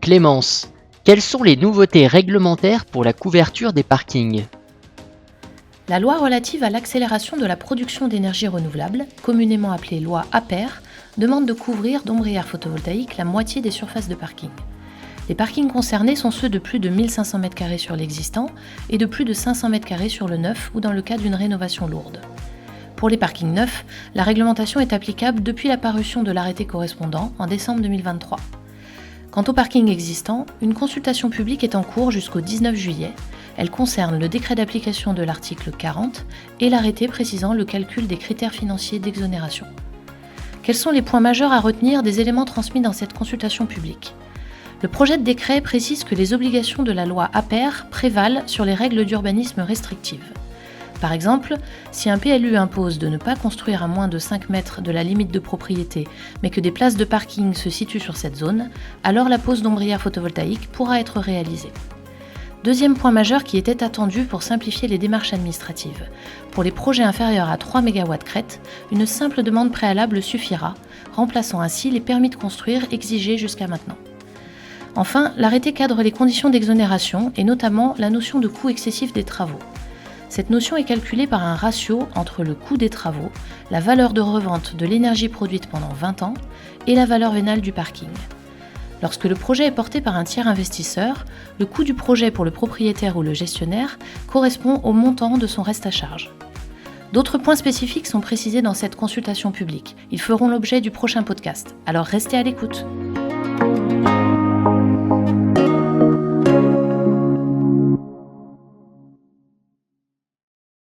Clémence, quelles sont les nouveautés réglementaires pour la couverture des parkings ? La loi relative à l'accélération de la production d'énergie renouvelable, communément appelée loi APER, demande de couvrir d'ombrières photovoltaïques la moitié des surfaces de parking. Les parkings concernés sont ceux de plus de 1500 m² sur l'existant et de plus de 500 m² sur le neuf ou dans le cas d'une rénovation lourde. Pour les parkings neufs, la réglementation est applicable depuis la parution de l'arrêté correspondant en décembre 2023. Quant aux parkings existants, une consultation publique est en cours jusqu'au 19 juillet. Elle concerne le décret d'application de l'article 40 et l'arrêté précisant le calcul des critères financiers d'exonération. Quels sont les points majeurs à retenir des éléments transmis dans cette consultation publique ? Le projet de décret précise que les obligations de la loi APER prévalent sur les règles d'urbanisme restrictives. Par exemple, si un PLU impose de ne pas construire à moins de 5 mètres de la limite de propriété, mais que des places de parking se situent sur cette zone, alors la pose d'ombrières photovoltaïques pourra être réalisée. Deuxième point majeur qui était attendu pour simplifier les démarches administratives. Pour les projets inférieurs à 3 MW crête, une simple demande préalable suffira, remplaçant ainsi les permis de construire exigés jusqu'à maintenant. Enfin, l'arrêté cadre les conditions d'exonération et notamment la notion de coût excessif des travaux. Cette notion est calculée par un ratio entre le coût des travaux, la valeur de revente de l'énergie produite pendant 20 ans et la valeur vénale du parking. Lorsque le projet est porté par un tiers investisseur, le coût du projet pour le propriétaire ou le gestionnaire correspond au montant de son reste à charge. D'autres points spécifiques sont précisés dans cette consultation publique. Ils feront l'objet du prochain podcast, alors restez à l'écoute.